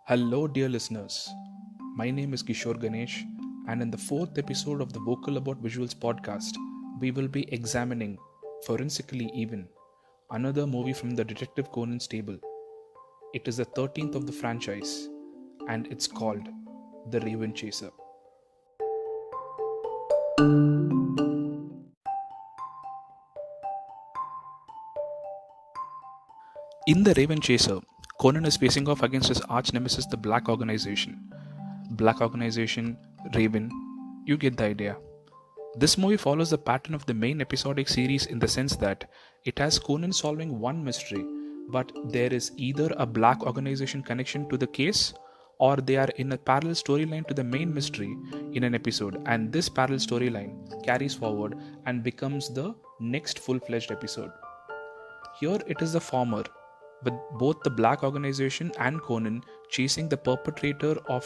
Hello, dear listeners. My name is Kishore Ganesh, and in the fourth episode of the Vocal About Visuals podcast, we will be examining, forensically even, another movie from the Detective Conan stable. It is the 13th of the franchise, and it's called The Raven Chaser. In The Raven Chaser, Conan is facing off against his arch nemesis, the Black Organization. Black Organization, Raven, you get the idea. This movie follows the pattern of the main episodic series in the sense that it has Conan solving one mystery, but there is either a Black Organization connection to the case or they are in a parallel storyline to the main mystery in an episode, and this parallel storyline carries forward and becomes the next full fledged episode. Here it is the former, with both the Black Organization and Conan chasing the perpetrator of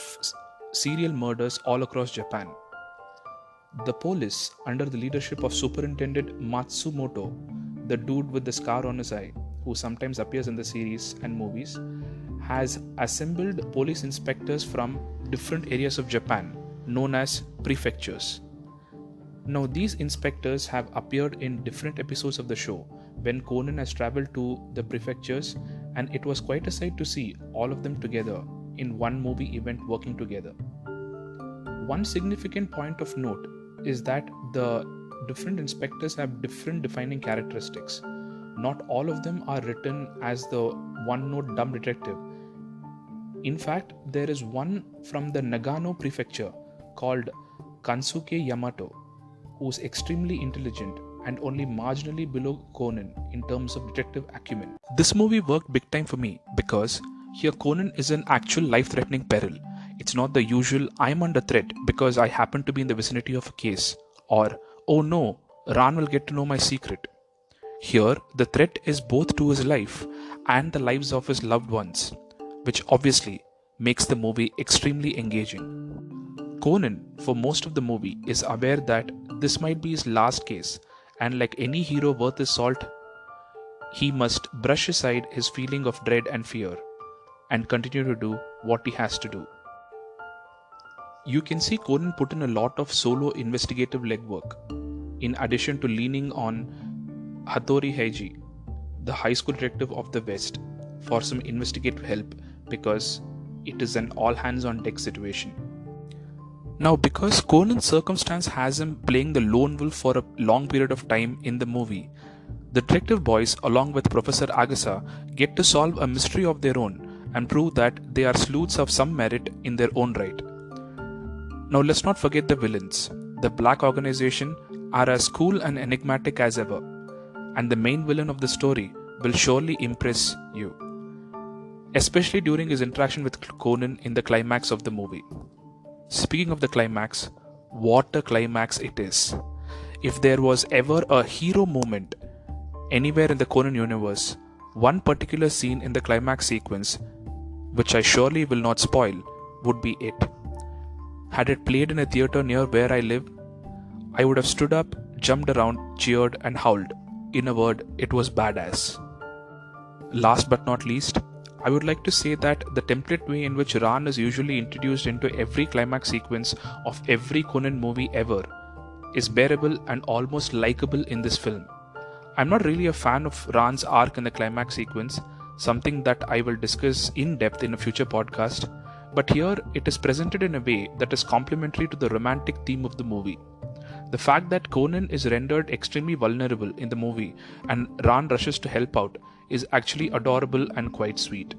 serial murders all across Japan. The police, under the leadership of Superintendent Matsumoto, the dude with the scar on his eye, who sometimes appears in the series and movies, has assembled police inspectors from different areas of Japan, known as prefectures. Now, these inspectors have appeared in different episodes of the show when Conan has traveled to the prefectures, and it was quite a sight to see all of them together in one movie event working together. One significant point of note is that the different inspectors have different defining characteristics. Not all of them are written as the one note dumb detective. In fact, there is one from the Nagano prefecture called Kansuke Yamato, who's extremely intelligent and only marginally below Conan in terms of detective acumen. This movie worked big time for me because here Conan is an actual life-threatening peril. It's not the usual I'm under threat because I happen to be in the vicinity of a case, or oh no, Ran will get to know my secret. Here, the threat is both to his life and the lives of his loved ones, which obviously makes the movie extremely engaging. Conan, for most of the movie, is aware that this might be his last case, and like any hero worth his salt, he must brush aside his feeling of dread and fear and continue to do what he has to do. You can see Conan put in a lot of solo investigative legwork, in addition to leaning on Hattori Heiji, the high school detective of the West, for some investigative help because it is an all hands on deck situation. Now, because Conan's circumstance has him playing the lone wolf for a long period of time in the movie, the detective boys, along with Professor Agasa, get to solve a mystery of their own and prove that they are sleuths of some merit in their own right. Now, let's not forget the villains. The Black Organization are as cool and enigmatic as ever, and the main villain of the story will surely impress you, especially during his interaction with Conan in the climax of the movie. Speaking of the climax, what a climax it is. If there was ever a hero moment anywhere in the Conan universe, one particular scene in the climax sequence, which I surely will not spoil, would be it. Had it played in a theatre near where I live, I would have stood up, jumped around, cheered, and howled. In a word, it was badass. Last but not least, I would like to say that the template way in which Ran is usually introduced into every climax sequence of every Conan movie ever is bearable and almost likable in this film. I'm not really a fan of Ran's arc in the climax sequence, something that I will discuss in depth in a future podcast, but here it is presented in a way that is complementary to the romantic theme of the movie. The fact that Conan is rendered extremely vulnerable in the movie and Ran rushes to help out is actually adorable and quite sweet.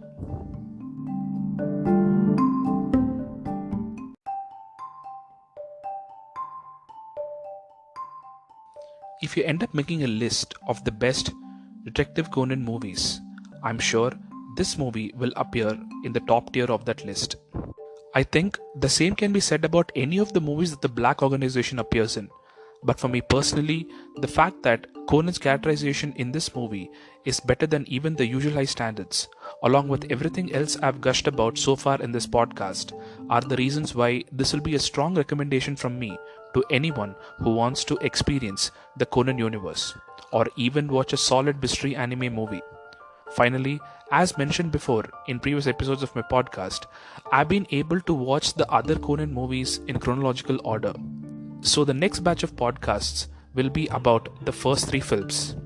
If you end up making a list of the best Detective Conan movies, I'm sure this movie will appear in the top tier of that list. I think the same can be said about any of the movies that the Black Organization appears in. But for me personally, the fact that Conan's characterization in this movie is better than even the usual high standards, along with everything else I've gushed about so far in this podcast, are the reasons why this will be a strong recommendation from me to anyone who wants to experience the Conan universe, or even watch a solid mystery anime movie. Finally, as mentioned before in previous episodes of my podcast, I've been able to watch the other Conan movies in chronological order. So the next batch of podcasts will be about the first 3 films.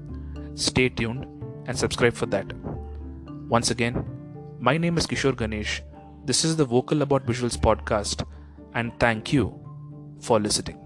Stay tuned and subscribe for that. Once again, my name is Kishore Ganesh. This is the Vocal About Visuals podcast, and thank you for listening.